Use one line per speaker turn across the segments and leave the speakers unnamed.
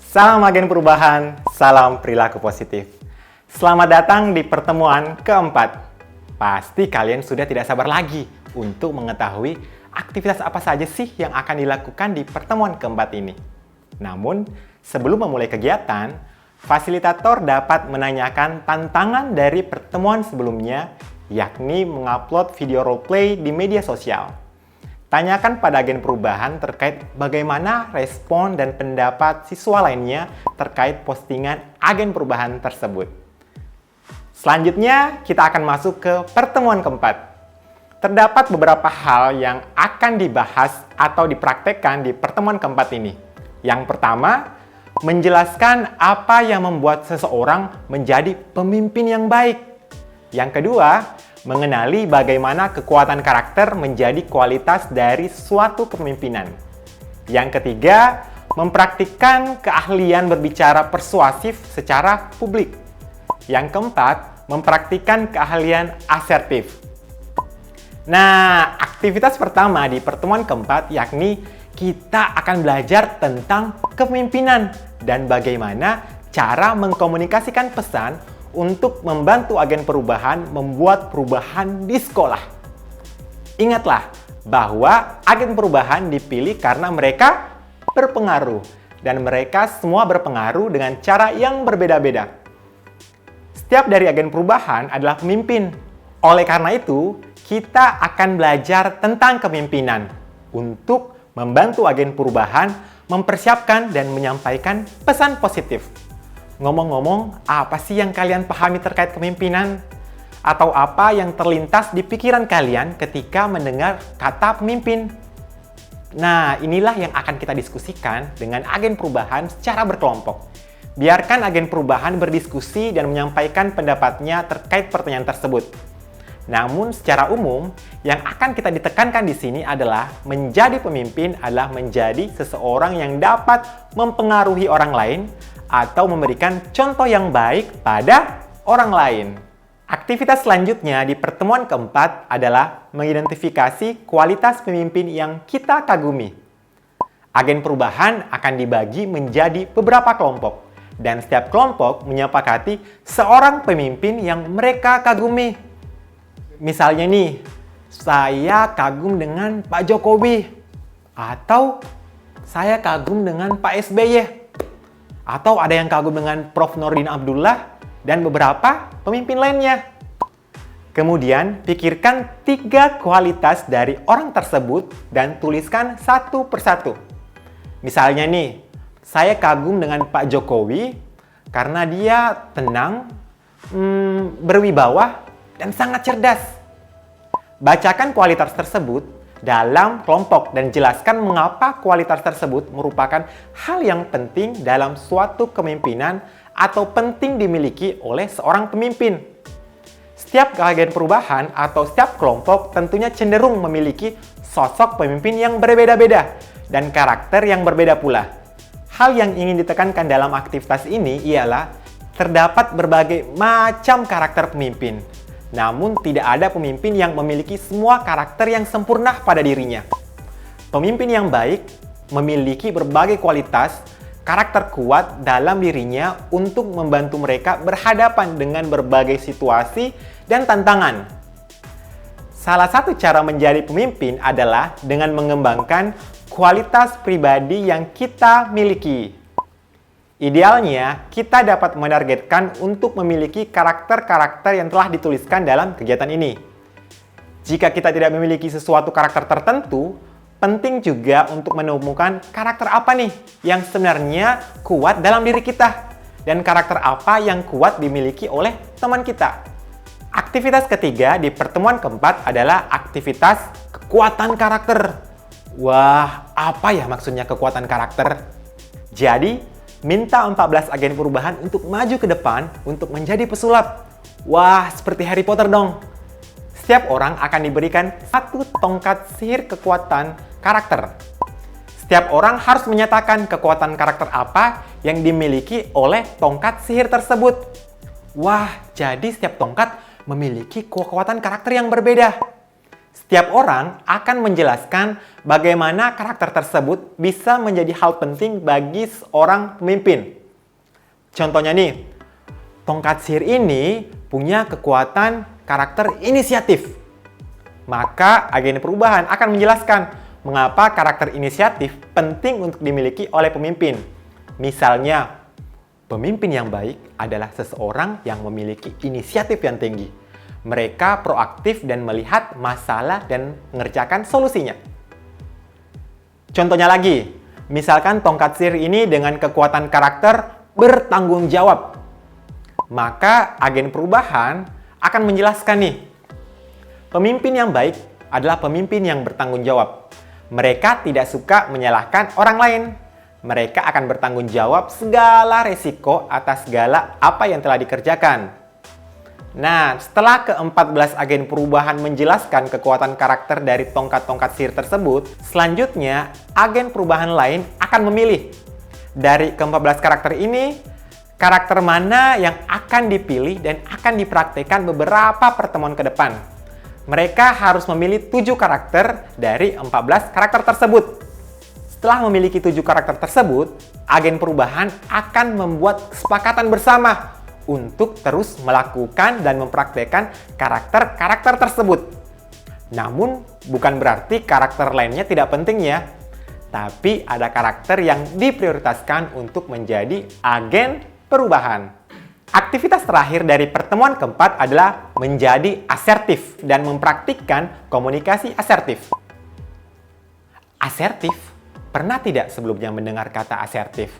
Salam agen perubahan, salam perilaku positif. Selamat datang di pertemuan keempat. Pasti kalian sudah tidak sabar lagi untuk mengetahui aktivitas apa saja sih yang akan dilakukan di pertemuan keempat ini. Namun, sebelum memulai kegiatan, fasilitator dapat menanyakan tantangan dari pertemuan sebelumnya, yakni mengupload video roleplay di media sosial. Tanyakan pada agen perubahan terkait bagaimana respon dan pendapat siswa lainnya terkait postingan agen perubahan tersebut. Selanjutnya, kita akan masuk ke pertemuan keempat. Terdapat beberapa hal yang akan dibahas atau dipraktekkan di pertemuan keempat ini. Yang pertama, menjelaskan apa yang membuat seseorang menjadi pemimpin yang baik. Yang kedua, mengenali bagaimana kekuatan karakter menjadi kualitas dari suatu kepemimpinan. Yang ketiga, mempraktikkan keahlian berbicara persuasif secara publik. Yang keempat, mempraktikkan keahlian asertif. Nah, aktivitas pertama di pertemuan keempat yakni kita akan belajar tentang kepemimpinan dan bagaimana cara mengkomunikasikan pesan untuk membantu agen perubahan membuat perubahan di sekolah. Ingatlah bahwa agen perubahan dipilih karena mereka berpengaruh dan mereka semua berpengaruh dengan cara yang berbeda-beda. Setiap dari agen perubahan adalah pemimpin. Oleh karena itu, kita akan belajar tentang kepemimpinan untuk membantu agen perubahan mempersiapkan dan menyampaikan pesan positif. Ngomong-ngomong, apa sih yang kalian pahami terkait kepemimpinan? Atau apa yang terlintas di pikiran kalian ketika mendengar kata pemimpin? Nah, inilah yang akan kita diskusikan dengan agen perubahan secara berkelompok. Biarkan agen perubahan berdiskusi dan menyampaikan pendapatnya terkait pertanyaan tersebut. Namun, secara umum, yang akan kita ditekankan di sini adalah menjadi pemimpin adalah menjadi seseorang yang dapat mempengaruhi orang lain atau memberikan contoh yang baik pada orang lain. Aktivitas selanjutnya di pertemuan keempat adalah mengidentifikasi kualitas pemimpin yang kita kagumi. Agen perubahan akan dibagi menjadi beberapa kelompok, dan setiap kelompok menyepakati seorang pemimpin yang mereka kagumi. Misalnya nih, saya kagum dengan Pak Jokowi, atau saya kagum dengan Pak SBY. Atau ada yang kagum dengan Prof. Nurdin Abdullah dan beberapa pemimpin lainnya. Kemudian, pikirkan 3 kualitas dari orang tersebut dan tuliskan satu persatu. Misalnya nih, saya kagum dengan Pak Jokowi karena dia tenang, berwibawa, dan sangat cerdas. Bacakan kualitas tersebut dalam kelompok dan jelaskan mengapa kualitas tersebut merupakan hal yang penting dalam suatu kepemimpinan atau penting dimiliki oleh seorang pemimpin. Setiap agen perubahan atau setiap kelompok tentunya cenderung memiliki sosok pemimpin yang berbeda-beda dan karakter yang berbeda pula. Hal yang ingin ditekankan dalam aktivitas ini ialah terdapat berbagai macam karakter pemimpin. Namun tidak ada pemimpin yang memiliki semua karakter yang sempurna pada dirinya. Pemimpin yang baik memiliki berbagai kualitas, karakter kuat dalam dirinya untuk membantu mereka berhadapan dengan berbagai situasi dan tantangan. Salah satu cara menjadi pemimpin adalah dengan mengembangkan kualitas pribadi yang kita miliki. Idealnya, kita dapat menargetkan untuk memiliki karakter-karakter yang telah dituliskan dalam kegiatan ini. Jika kita tidak memiliki sesuatu karakter tertentu, penting juga untuk menemukan karakter apa nih yang sebenarnya kuat dalam diri kita dan karakter apa yang kuat dimiliki oleh teman kita. Aktivitas ketiga di pertemuan keempat adalah aktivitas kekuatan karakter. Wah, apa ya maksudnya kekuatan karakter? Jadi, minta 14 agen perubahan untuk maju ke depan untuk menjadi pesulap. Wah, seperti Harry Potter dong. Setiap orang akan diberikan satu tongkat sihir kekuatan karakter. Setiap orang harus menyatakan kekuatan karakter apa yang dimiliki oleh tongkat sihir tersebut. Wah, jadi setiap tongkat memiliki kekuatan karakter yang berbeda. Setiap orang akan menjelaskan bagaimana karakter tersebut bisa menjadi hal penting bagi seorang pemimpin. Contohnya nih, tongkat sihir ini punya kekuatan karakter inisiatif. Maka agen perubahan akan menjelaskan mengapa karakter inisiatif penting untuk dimiliki oleh pemimpin. Misalnya, pemimpin yang baik adalah seseorang yang memiliki inisiatif yang tinggi. Mereka proaktif dan melihat masalah dan mengerjakan solusinya. Contohnya lagi, misalkan tongkat sihir ini dengan kekuatan karakter bertanggung jawab. Maka agen perubahan akan menjelaskan nih, pemimpin yang baik adalah pemimpin yang bertanggung jawab. Mereka tidak suka menyalahkan orang lain. Mereka akan bertanggung jawab segala resiko atas segala apa yang telah dikerjakan. Nah, setelah ke-14 agen perubahan menjelaskan kekuatan karakter dari tongkat-tongkat sihir tersebut, selanjutnya agen perubahan lain akan memilih. Dari ke-14 karakter ini, karakter mana yang akan dipilih dan akan dipraktikkan beberapa pertemuan ke depan. Mereka harus memilih 7 karakter dari 14 karakter tersebut. Setelah memiliki 7 karakter tersebut, agen perubahan akan membuat kesepakatan bersama untuk terus melakukan dan mempraktikkan karakter-karakter tersebut. Namun, bukan berarti karakter lainnya tidak penting ya. Tapi ada karakter yang diprioritaskan untuk menjadi agen perubahan. Aktivitas terakhir dari pertemuan keempat adalah menjadi asertif dan mempraktikkan komunikasi asertif. Asertif? Pernah tidak sebelumnya mendengar kata asertif?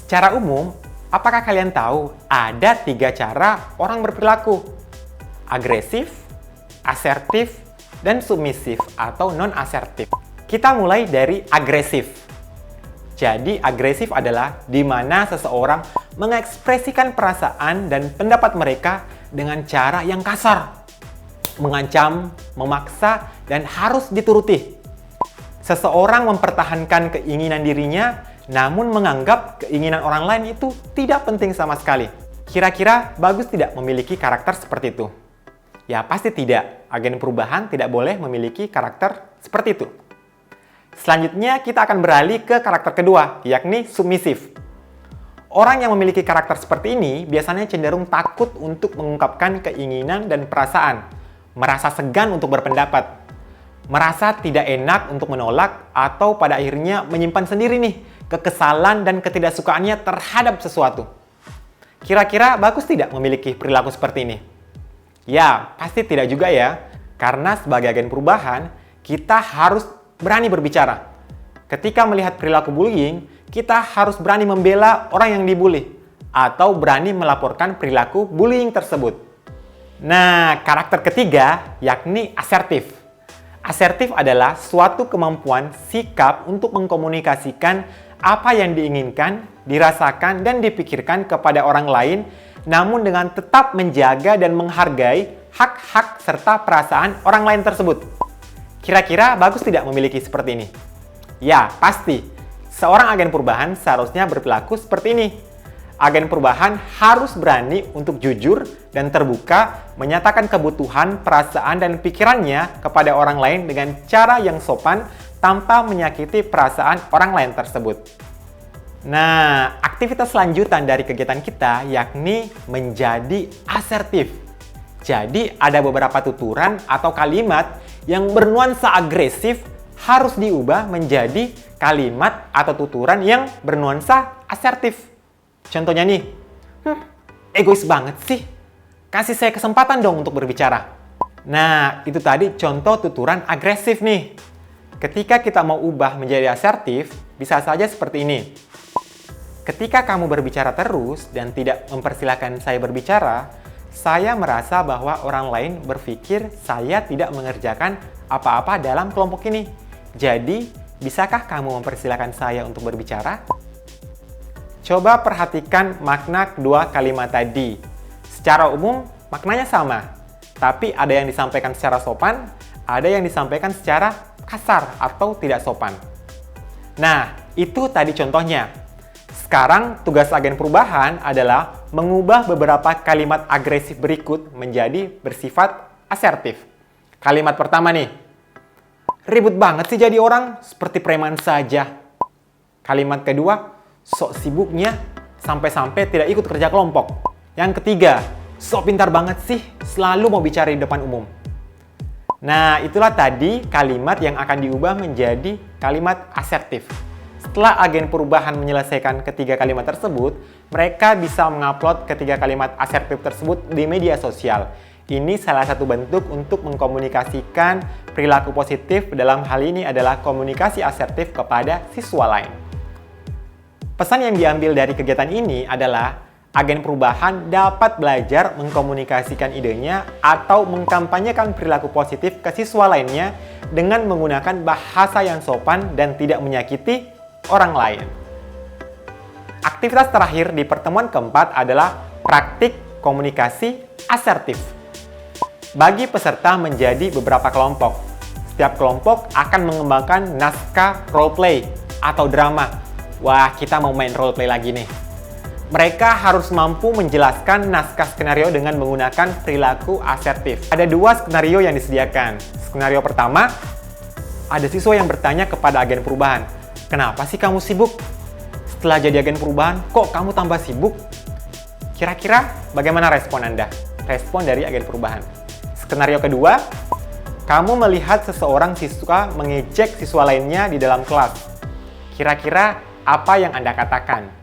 Secara umum, apakah kalian tahu ada 3 cara orang berperilaku? Agresif, asertif, dan submisif atau non-asertif. Kita mulai dari agresif. Jadi agresif adalah di mana seseorang mengekspresikan perasaan dan pendapat mereka dengan cara yang kasar, mengancam, memaksa, dan harus dituruti. Seseorang mempertahankan keinginan dirinya, namun menganggap keinginan orang lain itu tidak penting sama sekali. Kira-kira bagus tidak memiliki karakter seperti itu? Ya pasti tidak. Agen perubahan tidak boleh memiliki karakter seperti itu. Selanjutnya kita akan beralih ke karakter kedua, yakni submisif. Orang yang memiliki karakter seperti ini biasanya cenderung takut untuk mengungkapkan keinginan dan perasaan, merasa segan untuk berpendapat, merasa tidak enak untuk menolak, atau pada akhirnya menyimpan sendiri nih kekesalan dan ketidaksukaannya terhadap sesuatu. Kira-kira bagus tidak memiliki perilaku seperti ini? Ya, pasti tidak juga ya. Karena sebagai agen perubahan, kita harus berani berbicara. Ketika melihat perilaku bullying, kita harus berani membela orang yang dibully atau berani melaporkan perilaku bullying tersebut. Nah, karakter ketiga yakni asertif. Asertif adalah suatu kemampuan sikap untuk mengkomunikasikan apa yang diinginkan, dirasakan, dan dipikirkan kepada orang lain, namun dengan tetap menjaga dan menghargai hak-hak serta perasaan orang lain tersebut. Kira-kira bagus tidak memiliki seperti ini? Ya, pasti. Seorang agen perubahan seharusnya berperilaku seperti ini. Agen perubahan harus berani untuk jujur dan terbuka menyatakan kebutuhan, perasaan, dan pikirannya kepada orang lain dengan cara yang sopan tanpa menyakiti perasaan orang lain tersebut. Nah, aktivitas lanjutan dari kegiatan kita yakni menjadi asertif. Jadi, ada beberapa tuturan atau kalimat yang bernuansa agresif harus diubah menjadi kalimat atau tuturan yang bernuansa asertif. Contohnya nih, egois banget sih. Kasih saya kesempatan dong untuk berbicara. Nah, itu tadi contoh tuturan agresif nih. Ketika kita mau ubah menjadi asertif, bisa saja seperti ini. Ketika kamu berbicara terus dan tidak mempersilahkan saya berbicara, saya merasa bahwa orang lain berpikir saya tidak mengerjakan apa-apa dalam kelompok ini. Jadi, bisakah kamu mempersilahkan saya untuk berbicara? Coba perhatikan makna kedua kalimat tadi. Secara umum, maknanya sama. Tapi ada yang disampaikan secara sopan, ada yang disampaikan secara kasar atau tidak sopan. Nah, itu tadi contohnya. Sekarang, tugas agen perubahan adalah mengubah beberapa kalimat agresif berikut menjadi bersifat asertif. Kalimat pertama nih, ribut banget sih jadi orang, seperti preman saja. Kalimat kedua, sok sibuknya, sampai-sampai tidak ikut kerja kelompok. Yang ketiga, sok pintar banget sih, selalu mau bicara di depan umum. Nah, itulah tadi kalimat yang akan diubah menjadi kalimat asertif. Setelah agen perubahan menyelesaikan ketiga kalimat tersebut, mereka bisa mengupload ketiga kalimat asertif tersebut di media sosial. Ini salah satu bentuk untuk mengkomunikasikan perilaku positif, dalam hal ini adalah komunikasi asertif kepada siswa lain. Pesan yang diambil dari kegiatan ini adalah agen perubahan dapat belajar mengkomunikasikan idenya atau mengkampanyekan perilaku positif ke siswa lainnya dengan menggunakan bahasa yang sopan dan tidak menyakiti orang lain. Aktivitas terakhir di pertemuan keempat adalah praktik komunikasi asertif. Bagi peserta menjadi beberapa kelompok. Setiap kelompok akan mengembangkan naskah roleplay atau drama. Wah, kita mau main roleplay lagi nih. Mereka harus mampu menjelaskan naskah skenario dengan menggunakan perilaku asertif. Ada dua skenario yang disediakan. Skenario pertama, ada siswa yang bertanya kepada agen perubahan, "Kenapa sih kamu sibuk? Setelah jadi agen perubahan, kok kamu tambah sibuk?" Kira-kira bagaimana respon Anda? Respon dari agen perubahan. Skenario kedua, kamu melihat seseorang siswa mengejek siswa lainnya di dalam kelas. Kira-kira apa yang Anda katakan?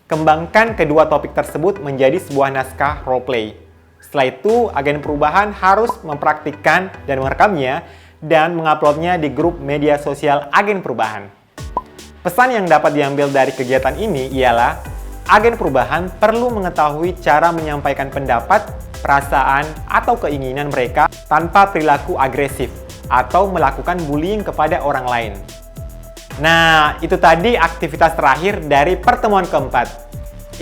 Kembangkan kedua topik tersebut menjadi sebuah naskah roleplay. Setelah itu, agen perubahan harus mempraktikkan dan merekamnya dan menguploadnya di grup media sosial agen perubahan. Pesan yang dapat diambil dari kegiatan ini ialah agen perubahan perlu mengetahui cara menyampaikan pendapat, perasaan, atau keinginan mereka tanpa perilaku agresif atau melakukan bullying kepada orang lain. Nah, itu tadi aktivitas terakhir dari pertemuan keempat.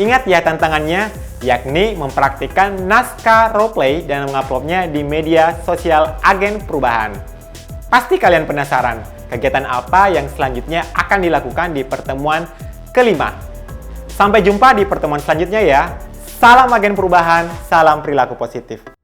Ingat ya tantangannya, yakni mempraktikkan naskah roleplay dan menguploadnya di media sosial agen perubahan. Pasti kalian penasaran, kegiatan apa yang selanjutnya akan dilakukan di pertemuan kelima. Sampai jumpa di pertemuan selanjutnya ya. Salam agen perubahan, salam perilaku positif.